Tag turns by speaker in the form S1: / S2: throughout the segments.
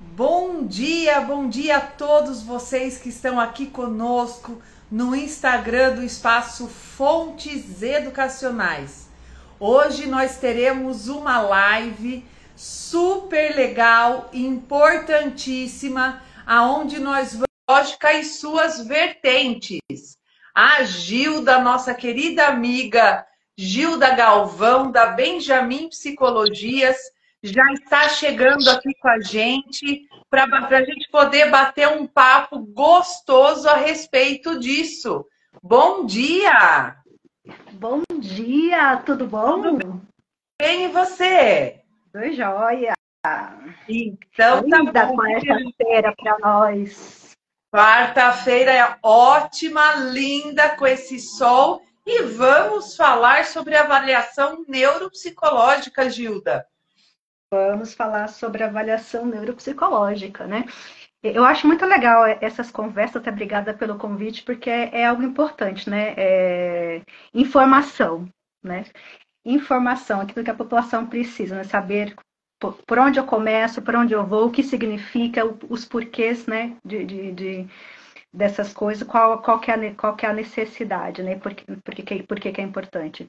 S1: Bom dia a todos vocês que estão aqui conosco no Instagram do Espaço Fontes Educacionais. Hoje nós teremos uma live super legal e importantíssima, aonde nós vamos lógica e suas vertentes. A Gilda, nossa querida amiga Gilda Galvão, da Benjamin Psicologias, já está chegando aqui com a gente para a gente poder bater um papo gostoso a respeito disso. Bom dia!
S2: Bom dia, tudo bom?
S1: Tudo bem, e você?
S2: Tudo jóia.
S1: Então, tá
S2: Linda
S1: bom.
S2: quarta-feira para nós.
S1: Quarta-feira é ótima, linda com esse sol. E vamos falar sobre avaliação neuropsicológica, Gilda.
S2: Vamos falar sobre avaliação neuropsicológica, né? Eu acho muito legal essas conversas, até obrigada pelo convite, porque é algo importante, né? Informação, né? Informação, aquilo que a população precisa, né? Saber por onde eu começo, por onde eu vou, o que significa, os porquês, né? Dessas coisas, qual que é a necessidade, né? Por que é importante.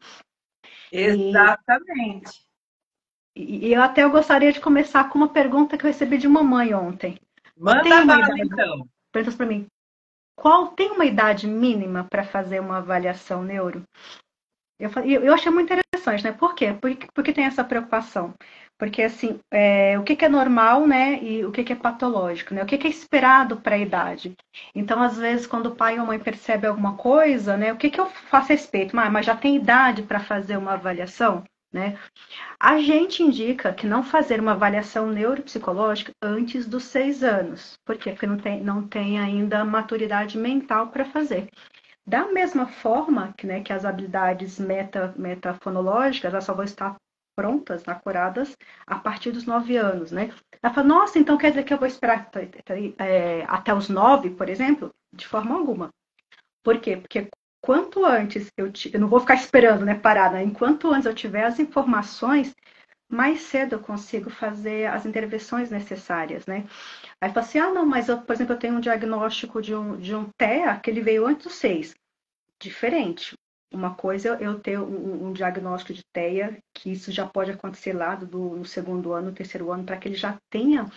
S1: Exatamente.
S2: E eu gostaria de começar com uma pergunta que eu recebi de uma mãe ontem.
S1: Manda bala, então.
S2: Perguntou para mim, tem uma idade mínima para fazer uma avaliação neuro? Eu achei muito interessante, né? Por quê? Porque tem essa preocupação. Porque, assim, o que é normal, né? E o que é patológico, né? O que é esperado para a idade. Então, às vezes, quando o pai ou a mãe percebe alguma coisa, né? O que eu faço a respeito? Mas já tem idade para fazer uma avaliação, né? A gente indica que não fazer uma avaliação neuropsicológica antes dos 6 anos. Por quê? Porque não tem ainda maturidade mental para fazer. Da mesma forma que as habilidades metafonológicas, elas só vão estar prontas, curadas, a partir dos 9 anos, né? Ela fala, nossa, então quer dizer que eu vou esperar até os 9, por exemplo? De forma alguma. Por quê? Porque quanto antes eu não vou ficar esperando, né, parada. Enquanto antes eu tiver as informações, mais cedo eu consigo fazer as intervenções necessárias, né? Aí fala assim, não, mas por exemplo, eu tenho um diagnóstico de um TEA que ele veio antes dos 6. Diferente. Uma coisa é eu ter um diagnóstico de TEA, que isso já pode acontecer lá no segundo ano, no terceiro ano, para que ele já tenha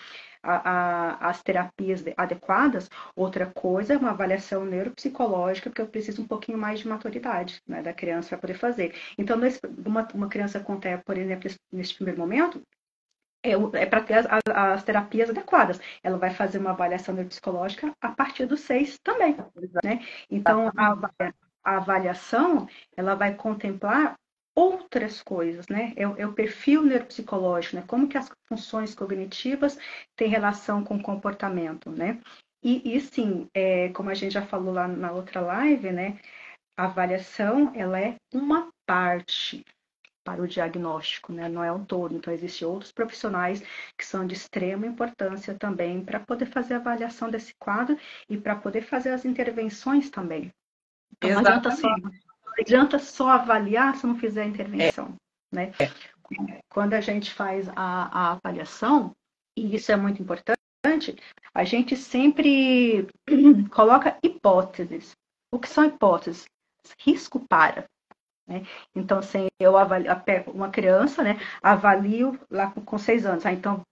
S2: as terapias adequadas. Outra coisa é uma avaliação neuropsicológica, porque eu preciso um pouquinho mais de maturidade, né, da criança para poder fazer. Então, uma criança com TEA, por exemplo, nesse primeiro momento, é para ter as terapias adequadas. Ela vai fazer uma avaliação neuropsicológica a partir dos 6 também, né? Então, a avaliação, ela vai contemplar outras coisas, né? É o perfil neuropsicológico, né? Como que as funções cognitivas têm relação com o comportamento, né? E sim, como a gente já falou lá na outra live, né? A avaliação, ela é uma parte para o diagnóstico, né? Não é um todo. Então, existem outros profissionais que são de extrema importância também para poder fazer a avaliação desse quadro e para poder fazer as intervenções também. Então, não adianta só avaliar se não fizer a intervenção, né? Quando a gente faz a avaliação, e isso é muito importante, a gente sempre coloca hipóteses. O que são hipóteses? Risco para. Né? Então, assim, eu pego uma criança, né, avalio lá com 6 anos. Então,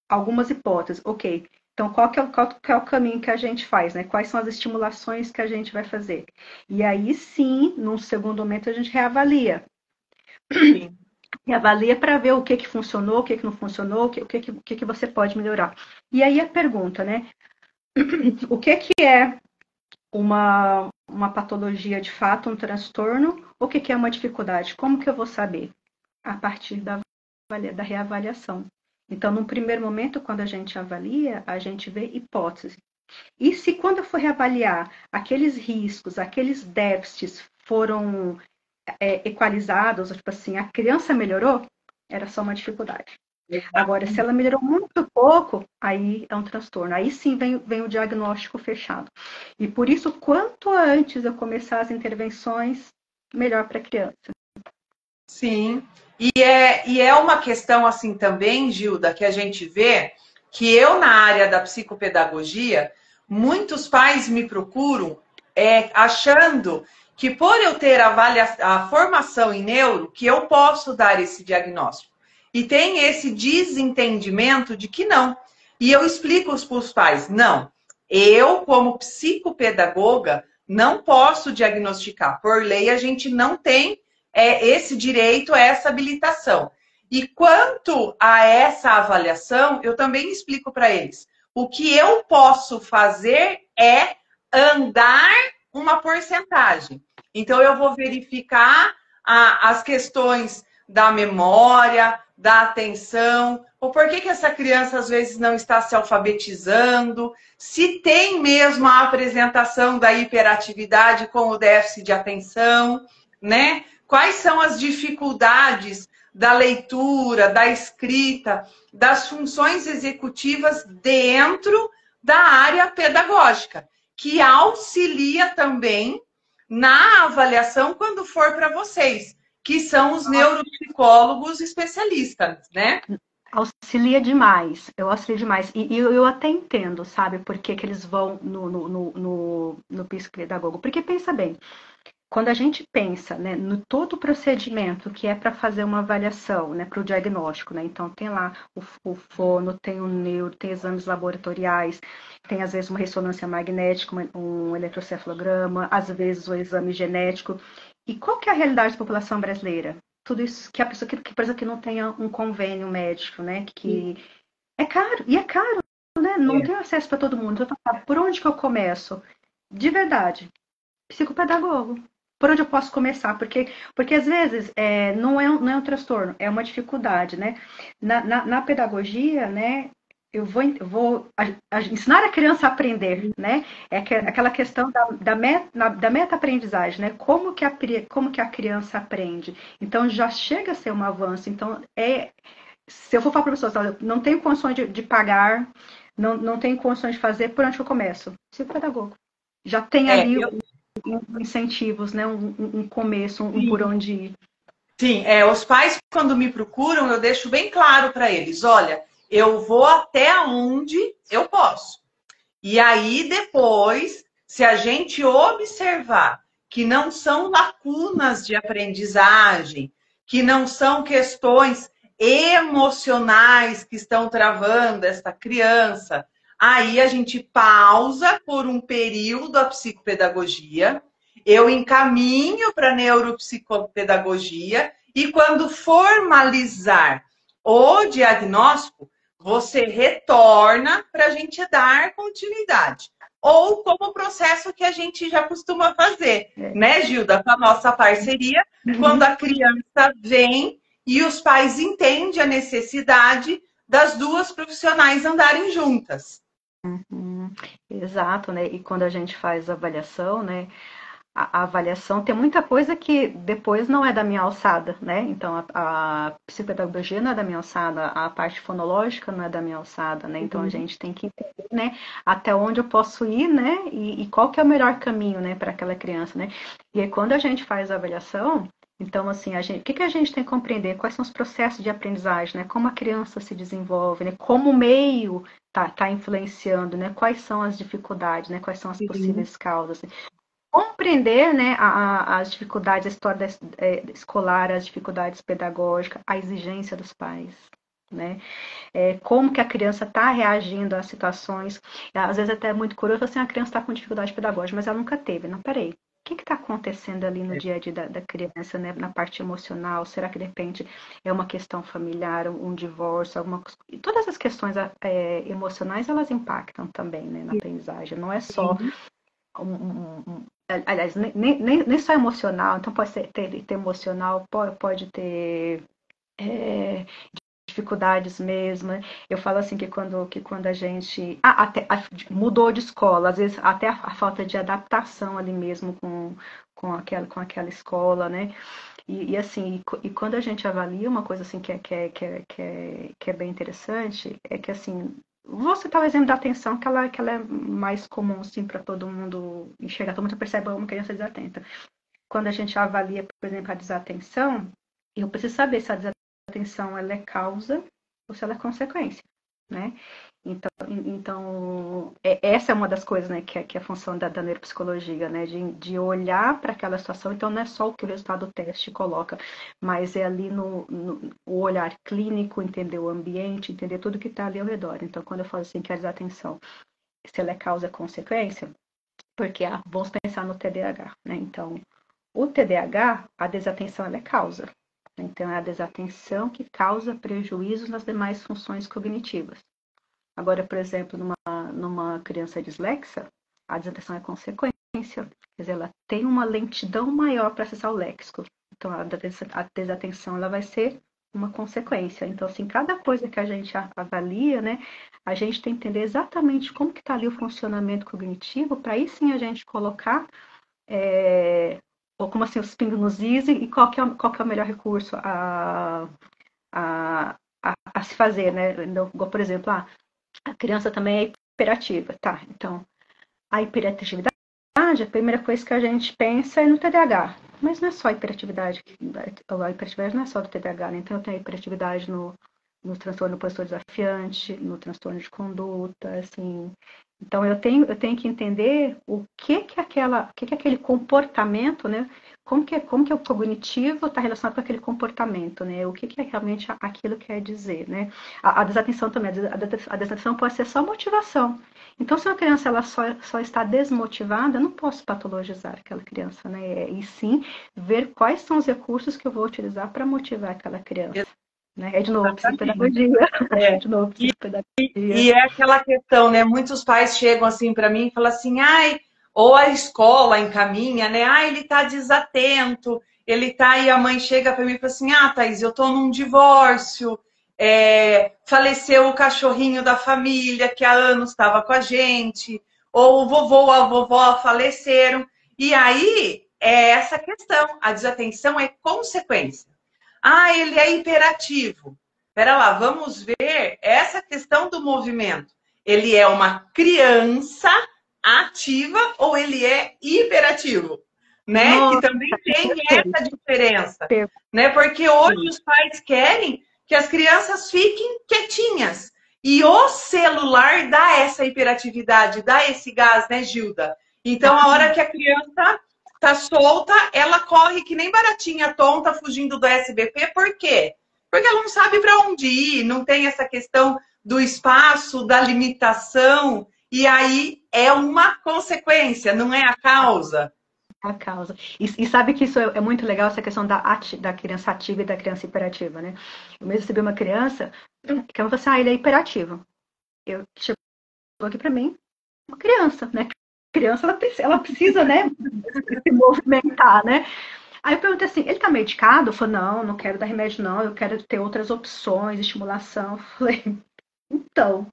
S2: algumas hipóteses. Ok, então qual que é o caminho que a gente faz? Né? Quais são as estimulações que a gente vai fazer? E aí, sim, num segundo momento, a gente reavalia.
S1: Sim.
S2: E avalia para ver o que funcionou, o que não funcionou, o que você pode melhorar. E aí a pergunta, né? O que é uma patologia de fato, um transtorno, o que é uma dificuldade? Como que eu vou saber? A partir da reavaliação. Então, num primeiro momento, quando a gente avalia, a gente vê hipótese. E se quando eu for reavaliar, aqueles riscos, aqueles déficits foram equalizados, tipo assim, a criança melhorou, era só uma dificuldade. Agora, se ela melhorou muito pouco, aí é um transtorno. Aí sim vem o diagnóstico fechado. E por isso, quanto antes eu começar as intervenções, melhor para a criança.
S1: Sim. E é uma questão assim também, Gilda, que a gente vê que eu, na área da psicopedagogia, muitos pais me procuram achando que por eu ter a formação em neuro, que eu posso dar esse diagnóstico. E tem esse desentendimento de que não. E eu explico para os pais, não, eu, como psicopedagoga, não posso diagnosticar. Por lei, a gente não tem esse direito, essa habilitação. E quanto a essa avaliação, eu também explico para eles. O que eu posso fazer é andar uma porcentagem. Então, eu vou verificar as questões da memória, da atenção, o porquê que essa criança às vezes não está se alfabetizando, se tem mesmo a apresentação da hiperatividade com o déficit de atenção, né? Quais são as dificuldades da leitura, da escrita, das funções executivas dentro da área pedagógica, que auxilia também na avaliação quando for para vocês, que são os neuropsicólogos especialistas, né?
S2: Auxilia demais, eu auxilio demais. E eu até entendo, sabe, por que eles vão no psicopedagogo. Porque pensa bem, quando a gente pensa, né, no todo o procedimento que é para fazer uma avaliação, né, para o diagnóstico, né, então tem lá o fono, tem o neuro, tem exames laboratoriais, tem às vezes uma ressonância magnética, um eletrocefalograma, às vezes o exame genético. E qual que é a realidade da população brasileira? Tudo isso que a pessoa que, por exemplo, que não tenha um convênio médico, né, que é caro, e é caro, né, não tem acesso para todo mundo. Então, por onde que eu começo? De verdade, psicopedagogo. Por onde eu posso começar? Porque às vezes não é um transtorno, é uma dificuldade, né? Na pedagogia, né? Eu vou ensinar a criança a aprender, né? Aquela questão da meta-aprendizagem, né? Como que a criança aprende? Então já chega a ser um avanço. Então, se eu for falar para a pessoa, não tenho condições de pagar, não tenho condições de fazer, por onde eu começo? Psicopedagogo. Já tem ali incentivos, né? Um começo, por onde ir.
S1: Sim, os pais, quando me procuram, eu deixo bem claro para eles: olha, eu vou até onde eu posso. E aí, depois, se a gente observar que não são lacunas de aprendizagem, que não são questões emocionais que estão travando esta criança, aí a gente pausa por um período a psicopedagogia, eu encaminho para a neuropsicopedagogia e quando formalizar o diagnóstico, você retorna para a gente dar continuidade. Ou como o processo que a gente já costuma fazer, né, Gilda? Com a nossa parceria, quando a criança vem e os pais entendem a necessidade das duas profissionais andarem juntas.
S2: Exato, né? E quando a gente faz a avaliação, né? A avaliação tem muita coisa que depois não é da minha alçada, né? Então a psicopedagogia não é da minha alçada, a parte fonológica não é da minha alçada, né? Então a gente tem que entender, né, até onde eu posso ir, né? E qual que é o melhor caminho, né, para aquela criança, né? E aí quando a gente faz a avaliação, então assim, o que a gente tem que compreender? Quais são os processos de aprendizagem, né? Como a criança se desenvolve, né? Como o meio tá influenciando, né? Quais são as dificuldades, né? Quais são as possíveis causas, né? Compreender, né, as dificuldades, a história escolar, as dificuldades pedagógicas, a exigência dos pais, né? Como que a criança está reagindo às situações. Às vezes até é muito curioso, assim, a criança está com dificuldade pedagógica, mas ela nunca teve. Não, peraí. O que está acontecendo ali no dia a dia da criança, né, na parte emocional? Será que de repente é uma questão familiar, um divórcio, alguma coisa? E todas as questões emocionais, elas impactam também, né, na aprendizagem. Não é só aliás, nem só emocional, então pode ter emocional, pode ter dificuldades mesmo, né? Eu falo assim que quando a gente mudou de escola, às vezes até a falta de adaptação ali mesmo com aquela escola, né? E assim, e quando a gente avalia uma coisa assim que é bem interessante, é que assim, vou citar o exemplo da atenção, que ela é mais comum, assim, para todo mundo enxergar, todo mundo percebe uma criança desatenta. Quando a gente avalia, por exemplo, a desatenção, eu preciso saber se a desatenção ela é causa ou se ela é consequência. né? Então essa é uma das coisas, né, que é a função da neuropsicologia, né, de olhar para aquela situação. Então não é só o que o resultado do teste coloca, mas é ali no o olhar clínico, entender o ambiente, entender tudo que está ali ao redor. Então quando eu falo assim que a desatenção, se ela é causa e consequência, porque vamos pensar no TDAH, né? Então o TDAH, a desatenção ela é causa. Então é a desatenção que causa prejuízos nas demais funções cognitivas. Agora, por exemplo, numa criança dislexa, a desatenção é consequência. Quer dizer, ela tem uma lentidão maior para acessar o léxico. Então, a desatenção ela vai ser uma consequência. Então, assim, cada coisa que a gente avalia, né, a gente tem que entender exatamente como que está ali o funcionamento cognitivo, para aí sim a gente colocar, ou como assim, os pingos nos is e qual que é o melhor recurso a se fazer, né? Por exemplo, a criança também é hiperativa, tá? Então, a hiperatividade, a primeira coisa que a gente pensa é no TDAH. Mas não é só a hiperatividade. A hiperatividade não é só do TDAH, né? Então, eu tenho a hiperatividade no transtorno opositor desafiante, no transtorno de conduta, assim. Então, eu tenho que entender o que aquele comportamento, né? Como que o cognitivo está relacionado com aquele comportamento, né? O que realmente aquilo quer dizer, né? A desatenção também, a desatenção pode ser só motivação. Então, se uma criança ela só está desmotivada, eu não posso patologizar aquela criança, né? E sim ver quais são os recursos que eu vou utilizar para motivar aquela criança. Né? É de novo psicopedagogia. De novo psicopedagogia.
S1: E é aquela questão, né? Muitos pais chegam assim para mim e falam assim, ai, ou a escola encaminha, né? Ah, ele tá desatento, ele tá, e a mãe chega para mim e fala assim, ah, Thaís, eu tô num divórcio, faleceu o cachorrinho da família que há anos estava com a gente, ou o vovô ou a vovó faleceram. E aí é essa questão, a desatenção é consequência. Ah, ele é hiperativo. Espera lá, vamos ver essa questão do movimento. Ele é uma criança ativa ou ele é hiperativo? Né?
S2: Nossa,
S1: que também tem essa diferença. Né? Porque hoje os pais querem que as crianças fiquem quietinhas. E o celular dá essa hiperatividade, dá esse gás, né, Gilda? Então, a hora que a criança tá solta, ela corre que nem baratinha tonta fugindo do SBP. Por quê? Porque ela não sabe para onde ir, não tem essa questão do espaço, da limitação, e aí é uma consequência, não é a causa.
S2: A causa. E sabe que isso é muito legal, essa questão da criança ativa e da criança hiperativa, né? Eu mesmo recebi uma criança que ela falou assim, ele é hiperativo. Chegou aqui para mim, uma criança, né? Criança, ela precisa, né, se movimentar, né? Aí eu perguntei assim, ele tá medicado? Eu falei, não quero dar remédio não, eu quero ter outras opções, estimulação. Eu falei, então,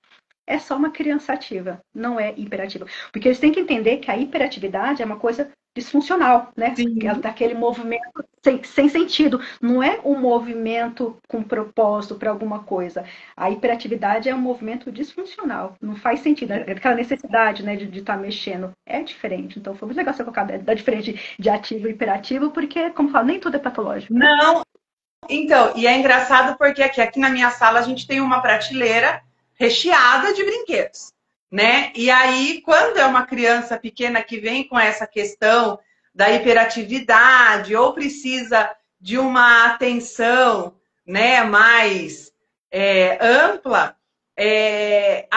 S2: é só uma criança ativa, não é hiperativa. Porque eles têm que entender que a hiperatividade é uma coisa disfuncional, né? Daquele movimento sem sentido. Não é um movimento com propósito para alguma coisa. A hiperatividade é um movimento disfuncional. Não faz sentido. Aquela necessidade, né, de estar mexendo é diferente. Então foi muito legal você colocar da diferença de ativo e hiperativo, porque, como eu falo, nem tudo é patológico. Né?
S1: Não. Então, e é engraçado porque aqui na minha sala a gente tem uma prateleira recheada de brinquedos, né? E aí, quando é uma criança pequena que vem com essa questão da hiperatividade ou precisa de uma atenção, né, mais ampla,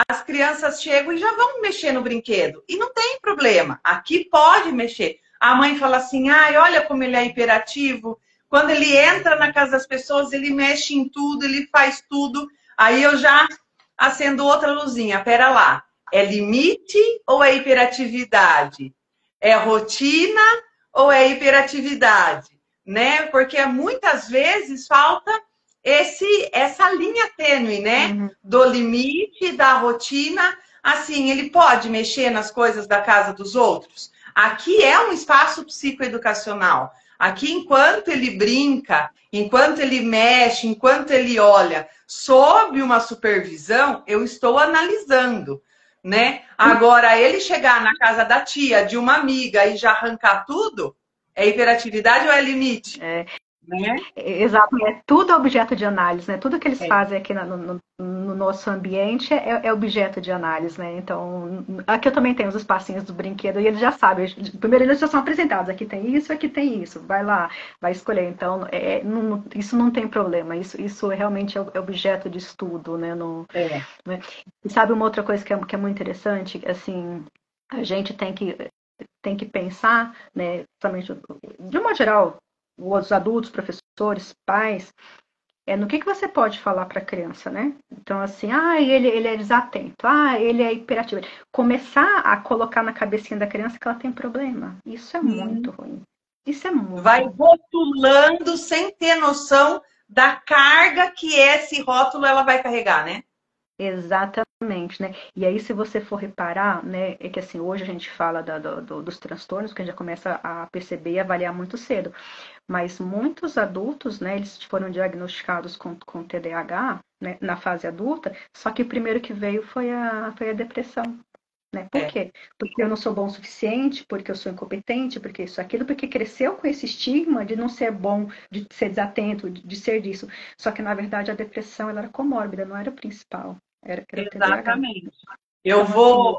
S1: as crianças chegam e já vão mexer no brinquedo. E não tem problema, aqui pode mexer. A mãe fala assim, ai, olha como ele é hiperativo. Quando ele entra na casa das pessoas, ele mexe em tudo, ele faz tudo. Aí eu já acendo outra luzinha. Pera lá, é limite ou é hiperatividade? É rotina ou é hiperatividade? Né? Porque muitas vezes falta essa linha tênue, né? Do limite, da rotina. Assim, ele pode mexer nas coisas da casa dos outros? Aqui é um espaço psicoeducacional. Aqui, enquanto ele brinca, enquanto ele mexe, enquanto ele olha, sob uma supervisão, eu estou analisando, né? Agora, ele chegar na casa da tia, de uma amiga, e já arrancar tudo, é hiperatividade ou é limite? né?
S2: Exato, é tudo objeto de análise, né? Tudo que eles fazem aqui no nosso ambiente é objeto de análise, né? Então, aqui eu também tenho os espacinhos do brinquedo e eles já sabem. Primeiro eles já são apresentados, aqui tem isso, vai lá, vai escolher. Então, isso não tem problema, isso realmente é objeto de estudo, né?
S1: É,
S2: Né? E sabe uma outra coisa que é muito interessante? Assim, a gente tem que pensar, né, justamente, de uma geral, os adultos, professores, pais, no que você pode falar para a criança, né? Então, assim, ele é desatento, ele é hiperativo. Começar a colocar na cabecinha da criança que ela tem problema. Isso é muito
S1: sim.
S2: ruim. Isso é muito
S1: Vai
S2: ruim.
S1: rotulando sem ter noção da carga que esse rótulo ela vai carregar, né?
S2: Exatamente, né? E aí, se você for reparar, né, é que assim, hoje a gente fala dos transtornos, que a gente já começa a perceber e avaliar muito cedo. Mas muitos adultos, né, eles foram diagnosticados com TDAH, né, na fase adulta, só que o primeiro que veio foi a depressão. Né? Por
S1: É,
S2: quê? Porque eu não sou bom o suficiente, porque eu sou incompetente, porque isso, aquilo, porque cresceu com esse estigma de não ser bom, de ser desatento, de ser disso. Só que, na verdade, a depressão ela era comórbida, não era o principal, era o TDAH.
S1: exatamente.
S2: Então, assim,
S1: Eu vou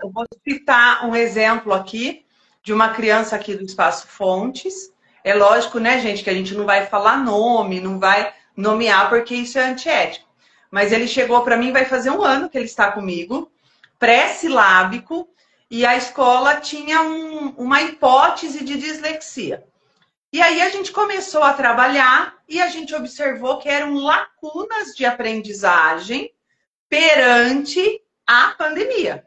S1: citar um exemplo aqui de uma criança aqui do Espaço Fontes. É lógico, né, gente, que a gente não vai falar nome, não vai nomear, porque isso é antiético. Mas ele chegou para mim, vai fazer um ano que ele está comigo, pré-silábico, e a escola tinha uma hipótese de dislexia. E aí a gente começou a trabalhar e a gente observou que eram lacunas de aprendizagem perante a pandemia,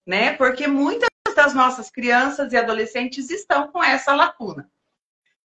S1: né? Porque muitas das nossas crianças e adolescentes estão com essa lacuna.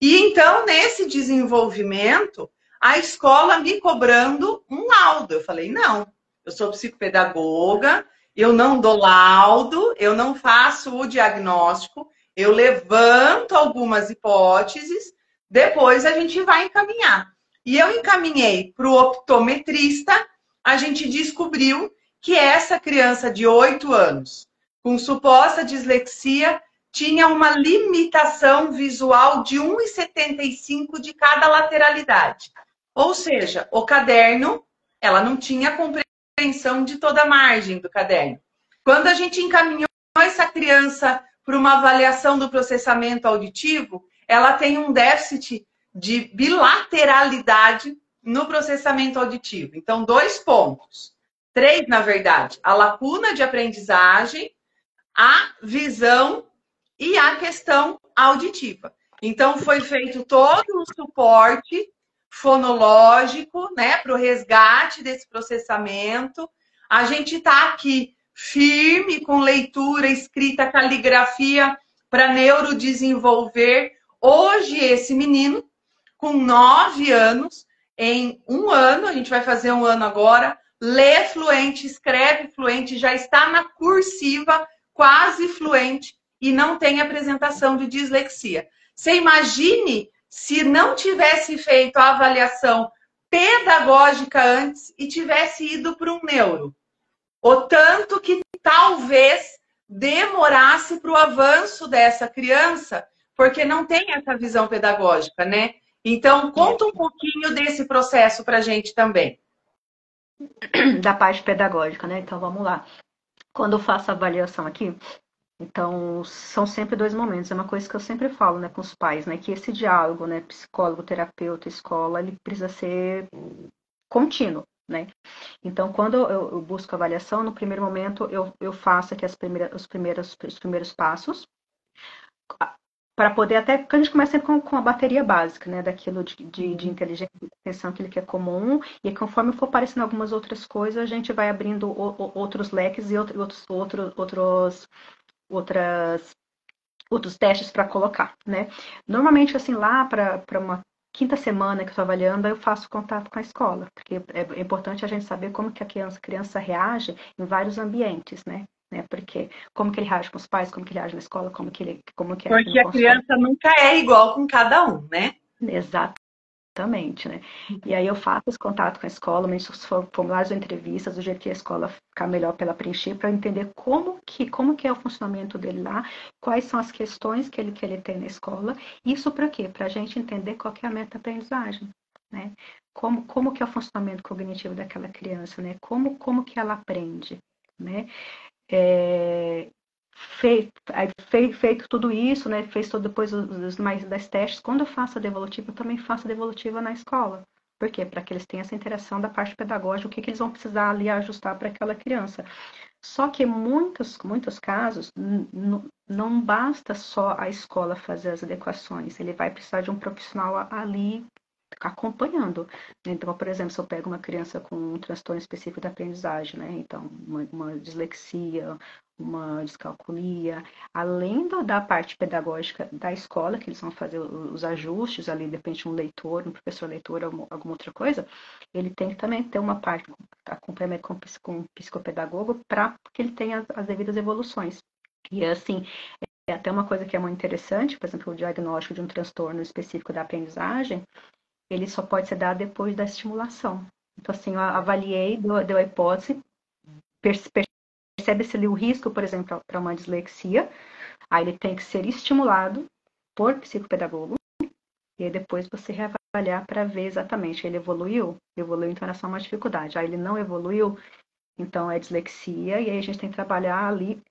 S1: E então, nesse desenvolvimento, a escola me cobrando um laudo. Eu falei: não, eu sou psicopedagoga, eu não dou laudo, eu não faço o diagnóstico, eu levanto algumas hipóteses, depois a gente vai encaminhar. E eu encaminhei para o optometrista, a gente descobriu que essa criança de 8 anos, com suposta dislexia, tinha uma limitação visual de 1,75 de cada lateralidade. Ou seja, o caderno, ela não tinha compreensão de toda a margem do caderno. Quando a gente encaminhou essa criança para uma avaliação do processamento auditivo, ela tem um déficit de bilateralidade no processamento auditivo. Então, 2 pontos. 3, na verdade. A lacuna de aprendizagem, a visão e a questão auditiva. Então, foi feito todo um suporte fonológico, né, para o resgate desse processamento. A gente está aqui firme com leitura, escrita, caligrafia para neurodesenvolver. Hoje, esse menino, com 9 anos, em um ano, a gente vai fazer um ano agora, lê fluente, escreve fluente, já está na cursiva, quase fluente, e não tem apresentação de dislexia. Você imagine se não tivesse feito a avaliação pedagógica antes e tivesse ido para um neuro. O tanto que talvez demorasse para o avanço dessa criança, porque não tem essa visão pedagógica, né? Então, conta um pouquinho desse processo para a gente também.
S2: da parte pedagógica, né? Então, vamos lá. Quando eu faço a avaliação aqui, então, são sempre 2 momentos. É uma coisa que eu sempre falo, né, com os pais, né, que esse diálogo, né, psicólogo, terapeuta, escola, ele precisa ser contínuo, né? Então, quando eu busco avaliação, no primeiro momento eu faço aqui os primeiros passos para poder até, porque a gente começa sempre com a bateria básica, né, daquilo de inteligência e atenção, aquilo que é comum, e conforme for aparecendo algumas outras coisas, a gente vai abrindo outros leques e outros testes para colocar, né? Normalmente, assim, lá para uma quinta semana que eu estou avaliando, eu faço contato com a escola, porque é importante a gente saber como que a criança reage em vários ambientes, né? Porque como que ele reage com os pais, como que ele reage na escola, como que é aqui no
S1: Porque a
S2: consultório.
S1: criança nunca é igual com cada um, né?
S2: Exatamente, né? E aí eu faço esse contato com a escola, os formulários ou entrevistas, do jeito que a escola ficar melhor para ela preencher, para eu entender como que é o funcionamento dele lá, quais são as questões que ele tem na escola. Isso para quê? Para a gente entender qual que é a meta-aprendizagem. né? Como que é o funcionamento cognitivo daquela criança, né? Como que ela aprende, né? Feito tudo isso, né? Fez todo depois os mais das testes. Quando eu faço a devolutiva, eu também faço a devolutiva na escola. Por quê? Para que eles tenham essa interação da parte pedagógica, o que eles vão precisar ali ajustar para aquela criança. Só que em muitos casos, não basta só a escola fazer as adequações, ele vai precisar de um profissional ali acompanhando. Então, por exemplo, se eu pego uma criança com um transtorno específico da aprendizagem, né? Então, uma dislexia, uma descalculia, além da parte pedagógica da escola, que eles vão fazer os ajustes ali, depende de um leitor, um professor leitor, alguma outra coisa, ele tem que também ter uma parte acompanhamento com um psicopedagogo para que ele tenha as devidas evoluções. E assim, é até uma coisa que é muito interessante, por exemplo, o diagnóstico de um transtorno específico da aprendizagem, ele só pode ser dado depois da estimulação. Então, assim, eu avaliei, deu a hipótese, percebe-se ali o risco, por exemplo, para uma dislexia, aí ele tem que ser estimulado por psicopedagogo, e aí depois você reavaliar para ver exatamente, ele evoluiu, então era só uma dificuldade. Aí ele não evoluiu, então é dislexia, e aí a gente tem que trabalhar ali,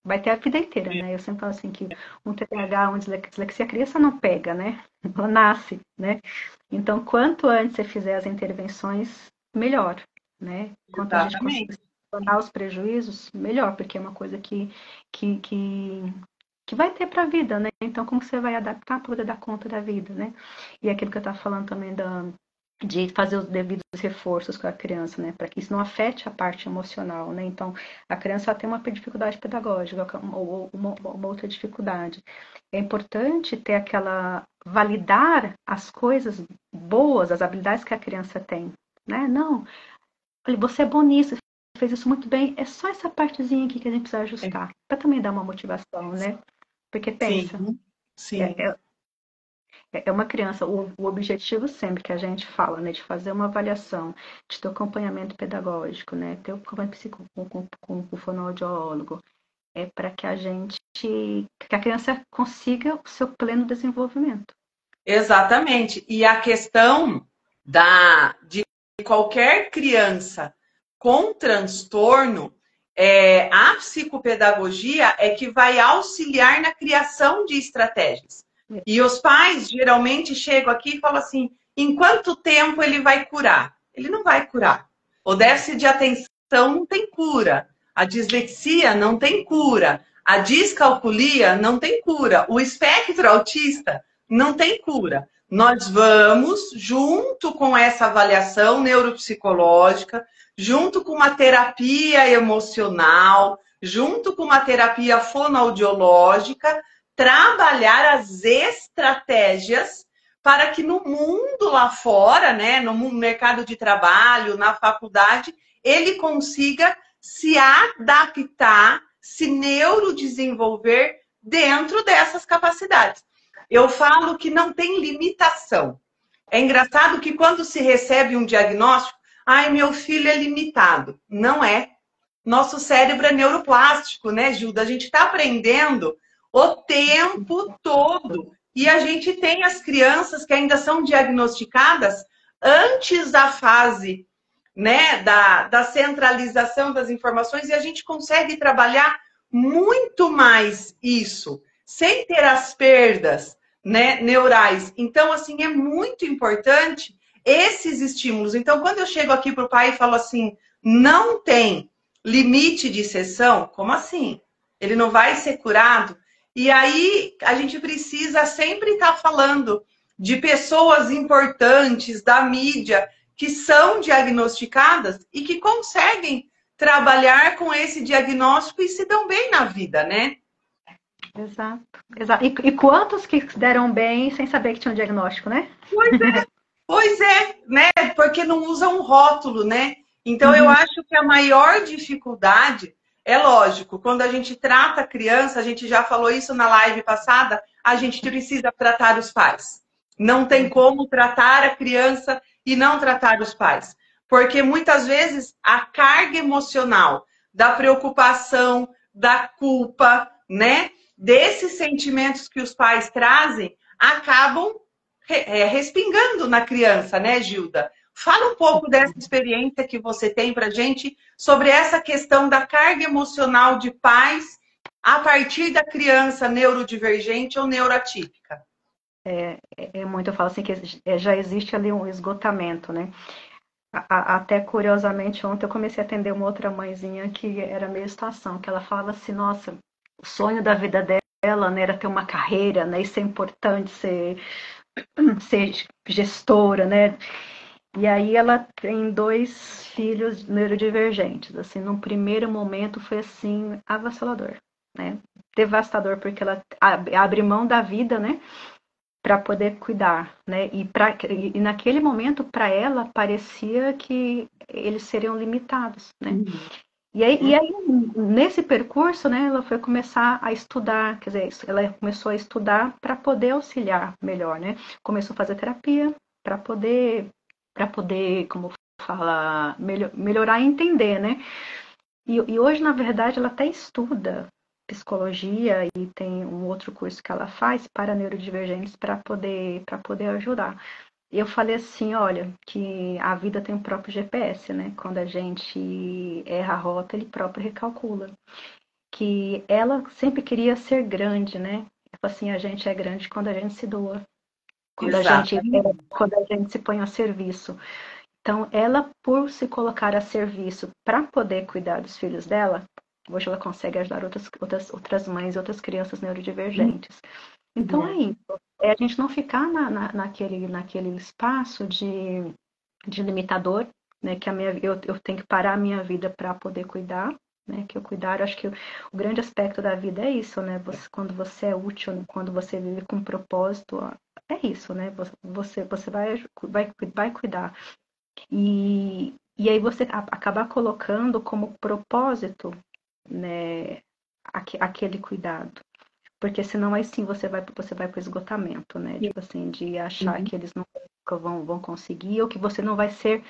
S2: vai ter a vida inteira, né? Eu sempre falo assim que um TDAH, uma dislexia, a criança não pega, né? Ela nasce, né? Então, quanto antes você fizer as intervenções, melhor, né? Quanto a gente conseguir tornar os prejuízos, melhor, porque é uma coisa que vai ter para a vida, né? Então, como você vai adaptar para poder dar conta da vida, né? E aquilo que eu estava falando também de fazer os devidos reforços com a criança, né, para que isso não afete a parte emocional, né? Então, a criança tem uma dificuldade pedagógica ou uma outra dificuldade. É importante ter validar as coisas boas, as habilidades que a criança tem, né? Não, olha, você é bom nisso, fez isso muito bem, é só essa partezinha aqui que a gente precisa ajustar, para também dar uma motivação, né? Porque pensa,
S1: sim.
S2: É uma criança, o objetivo sempre que a gente fala, né, de fazer uma avaliação, de ter acompanhamento pedagógico, né, ter o acompanhamento com o fonoaudiólogo, é para que que a criança consiga o seu pleno desenvolvimento.
S1: Exatamente. E a questão de qualquer criança com transtorno, a psicopedagogia é que vai auxiliar na criação de estratégias. E os pais geralmente chegam aqui e falam assim: em quanto tempo ele vai curar? Ele não vai curar. O déficit de atenção não tem cura. A dislexia não tem cura. A descalculia não tem cura. O espectro autista não tem cura. Nós vamos, junto com essa avaliação neuropsicológica, junto com uma terapia emocional, junto com uma terapia fonoaudiológica, trabalhar as estratégias para que no mundo lá fora, né, no mercado de trabalho, na faculdade, ele consiga se adaptar, se neurodesenvolver dentro dessas capacidades. Eu falo que não tem limitação. É engraçado que quando se recebe um diagnóstico, ai, meu filho é limitado. Não é. Nosso cérebro é neuroplástico, né, Gilda? A gente está aprendendo o tempo todo. E a gente tem as crianças que ainda são diagnosticadas antes da fase, né, da centralização das informações, e a gente consegue trabalhar muito mais isso, sem ter as perdas, né, neurais. Então, assim, é muito importante esses estímulos. Então, quando eu chego aqui para o pai e falo assim, não tem limite de sessão, como assim? Ele não vai ser curado? E aí a gente precisa sempre estar falando de pessoas importantes da mídia que são diagnosticadas e que conseguem trabalhar com esse diagnóstico e se dão bem na vida, né?
S2: Exato. E quantos que deram bem sem saber que tinha um diagnóstico, né?
S1: Pois é, né? Porque não usam um rótulo, né? Então eu acho que a maior dificuldade é lógico, quando a gente trata a criança, a gente já falou isso na live passada, a gente precisa tratar os pais. Não tem como tratar a criança e não tratar os pais. Porque muitas vezes a carga emocional da preocupação, da culpa, né? Desses sentimentos que os pais trazem, acabam respingando na criança, né, Gilda? Fala um pouco dessa experiência que você tem para gente sobre essa questão da carga emocional de pais a partir da criança neurodivergente ou neuroatípica.
S2: Muito, eu falo assim, que já existe ali um esgotamento, né? Até curiosamente, ontem eu comecei a atender uma outra mãezinha que era a mesma situação, que ela falava assim, nossa, o sonho da vida dela, né, era ter uma carreira, né, isso é importante, ser gestora, né? E aí ela tem 2 filhos neurodivergentes, assim, num primeiro momento foi assim, avassalador, né? Devastador, porque ela abre mão da vida, né? Para poder cuidar, né? E naquele momento, para ela, parecia que eles seriam limitados, né? E aí, nesse percurso, né, ela foi começar a estudar, quer dizer, ela começou a estudar para poder auxiliar melhor, né? Começou a fazer terapia para poder, como fala, melhorar e entender, né? E hoje, na verdade, ela até estuda psicologia e tem um outro curso que ela faz para neurodivergentes para poder ajudar. E eu falei assim, olha, que a vida tem o próprio GPS, né? Quando a gente erra a rota, ele próprio recalcula. Que ela sempre queria ser grande, né? Ela falou assim, a gente é grande quando a gente se doa, quando a gente,
S1: Exatamente.
S2: quando a gente se põe a serviço. Então, ela, por se colocar a serviço para poder cuidar dos filhos dela, hoje ela consegue ajudar outras mães, outras crianças neurodivergentes. Então, é isso. É a gente não ficar naquele espaço de limitador, né? Que eu tenho que parar a minha vida para poder cuidar, né? Que eu cuidar, eu acho que o grande aspecto da vida é isso, né? Quando você é útil, né? Quando você vive com propósito, ó, é isso, né? Você vai cuidar. E aí você acabar colocando como propósito, né, aquele cuidado. Porque senão aí sim você vai para o esgotamento, né? Tipo assim, de achar que eles nunca vão conseguir, ou que você não vai ser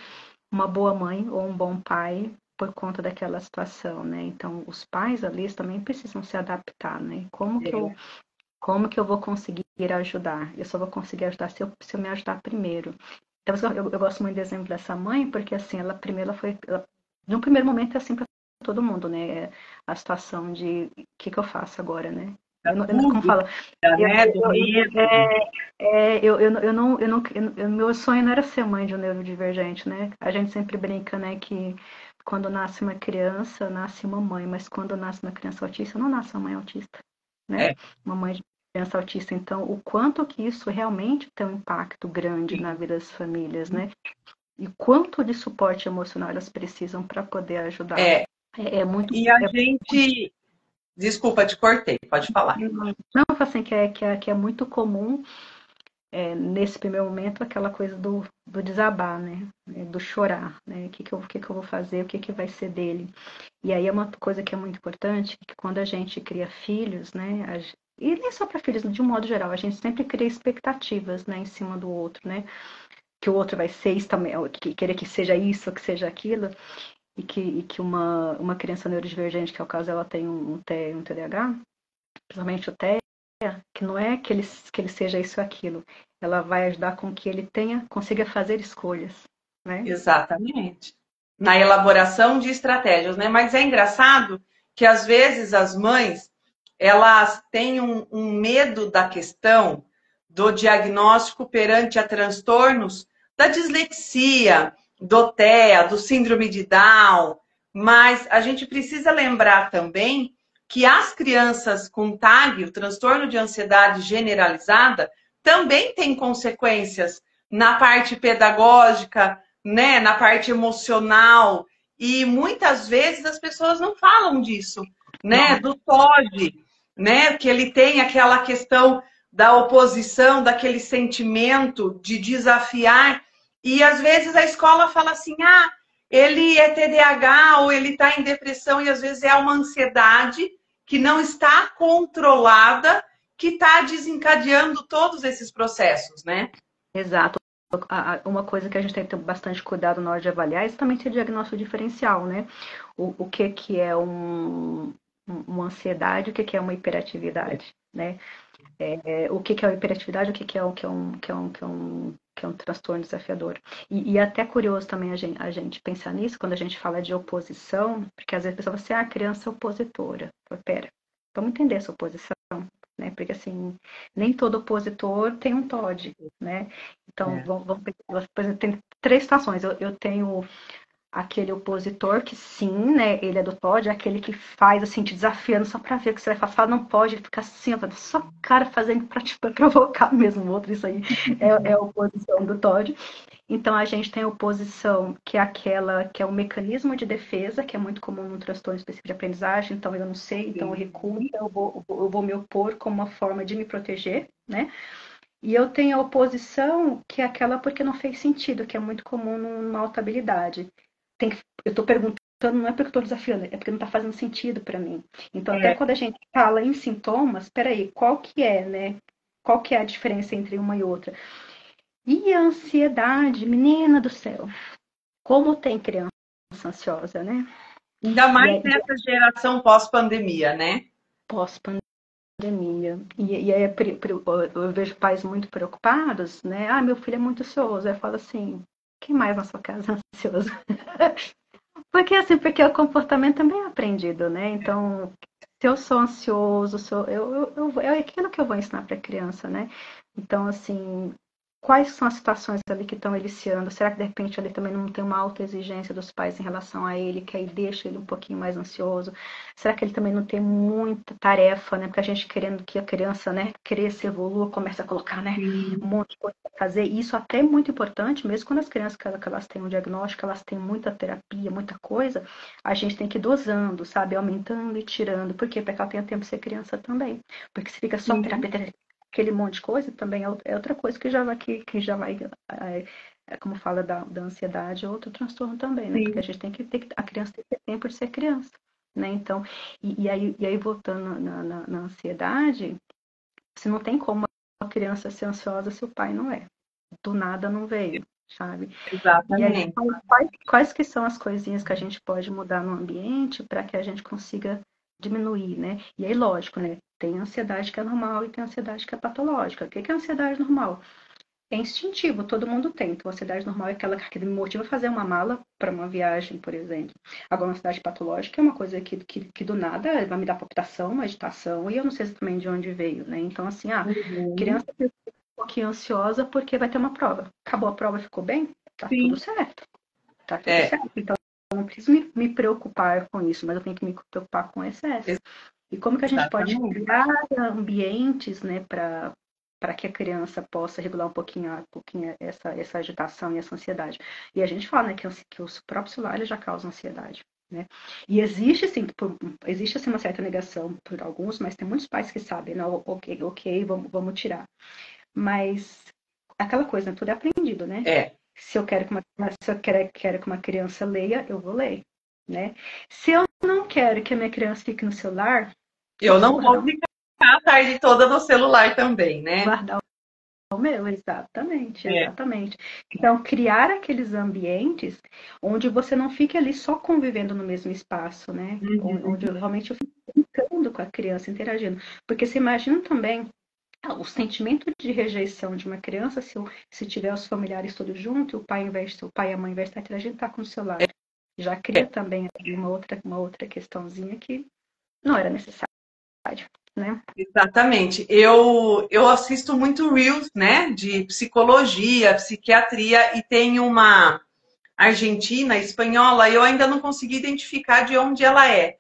S2: uma boa mãe ou um bom pai por conta daquela situação, né? Então, os pais ali eles também precisam se adaptar, né? Como que eu vou conseguir ajudar? Eu só vou conseguir ajudar se eu me ajudar primeiro. Então, eu gosto muito do exemplo dessa mãe, porque assim, ela primeiro no primeiro momento é assim para todo mundo, né? A situação de o que eu faço agora, né? Como
S1: Tudo,
S2: fala, eu,
S1: né? Do medo.
S2: meu sonho não era ser mãe de um neurodivergente, né? A gente sempre brinca, né, que quando nasce uma criança, nasce uma mãe, mas quando nasce uma criança autista, não nasce uma mãe autista, né?
S1: É,
S2: Uma mãe de criança autista. Então, o quanto que isso realmente tem um impacto grande na
S1: sim.
S2: vida das famílias, né? E quanto de suporte emocional elas precisam para poder ajudar.
S1: É.
S2: É muito.
S1: E a gente. Desculpa, te cortei, pode falar.
S2: Não, assim, que é muito comum nesse primeiro momento aquela coisa do desabar, né? Do chorar, né? O que que eu vou fazer, o que que vai ser dele. E aí é uma coisa que é muito importante, que quando a gente cria filhos, né? E nem só para filhos, de um modo geral, a gente sempre cria expectativas, né, em cima do outro, né? Que o outro vai ser isso também, querer que seja isso, que seja aquilo, e que uma criança neurodivergente, que é o caso, ela tem um TDAH, principalmente o TEA, que não é que ele seja isso ou aquilo, ela vai ajudar com que ele consiga fazer escolhas, né?
S1: Exatamente. Na elaboração de estratégias, né? Mas é engraçado que às vezes as mães elas têm um medo da questão do diagnóstico perante a transtornos da dislexia, do TEA, do síndrome de Down, mas a gente precisa lembrar também que as crianças com TAG, o transtorno de ansiedade generalizada, também têm consequências na parte pedagógica, né, na parte emocional, e muitas vezes as pessoas não falam disso, né, do TOD, né, que ele tem aquela questão da oposição, daquele sentimento de desafiar, e às vezes a escola fala assim, ah, ele é TDAH ou ele está em depressão, e às vezes é uma ansiedade que não está controlada, que está desencadeando todos esses processos, né?
S2: Exato. Uma coisa que a gente tem que ter bastante cuidado na hora de avaliar é exatamente o diagnóstico diferencial, né? O que é uma ansiedade, o que é uma hiperatividade, né? O que é a hiperatividade, o que é um transtorno desafiador. E até curioso também a gente pensar nisso quando a gente fala de oposição, porque às vezes a pessoa fala assim, a criança é opositora. Pera, vamos entender essa oposição, né? Porque assim, nem todo opositor tem um TOD, né? Então, vamos pensar, por exemplo, tem três situações. Eu tenho aquele opositor que sim, né, ele é do TOD, é aquele que faz assim, te desafiando só pra ver o que você vai falar, fala, não pode, ele fica assim, ó, só cara fazendo pra te provocar mesmo o outro, isso aí é a oposição do TOD. Então a gente tem a oposição, que é aquela que é o mecanismo de defesa, que é muito comum no transtorno específico de aprendizagem, então eu não sei, então eu recuo, então eu vou me opor como uma forma de me proteger, né? E eu tenho a oposição, que é aquela porque não fez sentido, que é muito comum numa alta habilidade. Eu estou perguntando, não é porque eu estou desafiando, é porque não está fazendo sentido para mim. Então, até quando a gente fala em sintomas, peraí, qual que é, né? Qual que é a diferença entre uma e outra? E a ansiedade, menina do céu, como tem criança ansiosa, né?
S1: Ainda mais nessa geração pós-pandemia, né?
S2: Pós-pandemia. E aí eu vejo pais muito preocupados, né? Ah, meu filho é muito ansioso. Eu falo assim, quem mais na sua casa é ansioso? Porque o comportamento também é aprendido, né? Então, se eu sou ansioso, é aquilo que eu vou ensinar para a criança, né? Então, assim, quais são as situações ali que estão eliciando? Será que de repente ele também não tem uma alta exigência dos pais em relação a ele, que aí deixa ele um pouquinho mais ansioso? Será que ele também não tem muita tarefa, né? Porque a gente querendo que a criança, né, cresça, evolua, começa a colocar, né, um monte de coisa para fazer. E isso até é muito importante, mesmo quando as crianças que elas têm um diagnóstico, elas têm muita terapia, muita coisa, a gente tem que ir dosando, sabe? Aumentando e tirando. Por quê? Para que ela tenha tempo de ser criança também. Porque se fica só terapia, aquele monte de coisa, também é outra coisa que já vai como fala da ansiedade, é outro transtorno também, né? Porque a gente tem que ter, a criança tem que ter tempo de ser criança, né? Então, e aí voltando na ansiedade, você não tem como a criança ser ansiosa se o pai não é. Do nada não veio, sabe?
S1: Exatamente.
S2: E aí, quais que são as coisinhas que a gente pode mudar no ambiente para que a gente consiga diminuir, né? E aí, lógico, né? Tem ansiedade que é normal e tem ansiedade que é patológica. O que é ansiedade normal? É instintivo, todo mundo tem. Então, a ansiedade normal é aquela que me motiva a fazer uma mala para uma viagem, por exemplo. Agora, a ansiedade patológica é uma coisa que do nada vai me dar palpitação, uma agitação, e eu não sei exatamente de onde veio, né? Então, assim, criança fica um pouquinho ansiosa porque vai ter uma prova. Acabou a prova, ficou bem? Tá tudo certo. Tá tudo certo. Então, eu não preciso me preocupar com isso, mas eu tenho que me preocupar com o excesso. E como que a gente pode criar ambientes, né, para que a criança possa regular um pouquinho essa agitação e essa ansiedade. E a gente fala, né, que os próprios celulares já causam ansiedade, né? E existe, sim, existe assim, uma certa negação por alguns, mas tem muitos pais que sabem, não, ok, vamos tirar. Mas aquela coisa, né, tudo é aprendido, né? Se eu quero que uma criança leia, eu vou ler, né? Se eu não quero que a minha criança fique no celular,
S1: eu não vou ficar a tarde toda no celular também, né?
S2: Guardar o meu, exatamente. Então, criar aqueles ambientes onde você não fique ali só convivendo no mesmo espaço, né? Onde realmente eu fico brincando com a criança, interagindo. Porque você imagina também o sentimento de rejeição de uma criança se tiver os familiares todos juntos, o pai e a mãe, ao invés de estar interagindo, está com o celular. Já cria também uma outra questãozinha que não era necessário, né?
S1: Exatamente. Eu assisto muito Reels, né, de psicologia, psiquiatria, e tem uma argentina, espanhola, eu ainda não consegui identificar de onde ela é,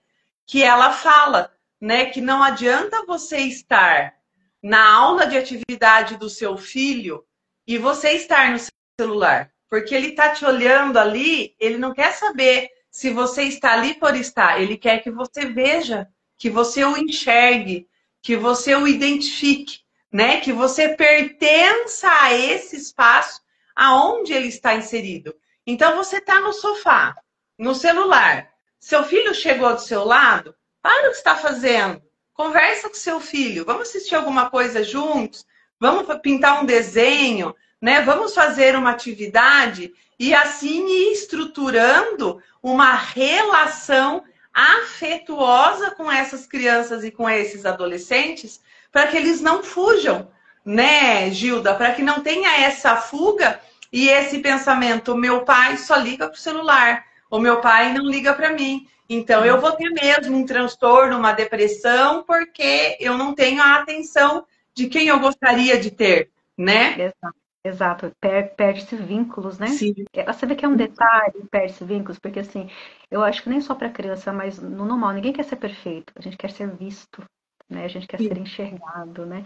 S1: que ela fala, né, que não adianta você estar na aula de atividade do seu filho e você estar no celular, porque ele está te olhando ali, ele não quer saber se você está ali por estar, ele quer que você veja, que você o enxergue, que você o identifique, né? Que você pertença a esse espaço aonde ele está inserido. Então você está no sofá, no celular. Seu filho chegou do seu lado, para o que está fazendo. Conversa com seu filho, vamos assistir alguma coisa juntos, vamos pintar um desenho, né? Vamos fazer uma atividade e assim ir estruturando uma relação afetuosa com essas crianças e com esses adolescentes, para que eles não fujam, né, Gilda? Para que não tenha essa fuga e esse pensamento: meu pai só liga para o celular, o meu pai não liga para mim. Então, eu vou ter mesmo um transtorno, uma depressão, porque eu não tenho a atenção de quem eu gostaria de ter, né?
S2: Exato, exato. Perde-se vínculos, né?
S1: Sim.
S2: Você vê que é um detalhe, perde-se vínculos, porque assim, eu acho que nem só para criança, mas no normal, ninguém quer ser perfeito, a gente quer ser visto, né? A gente quer ser enxergado, né?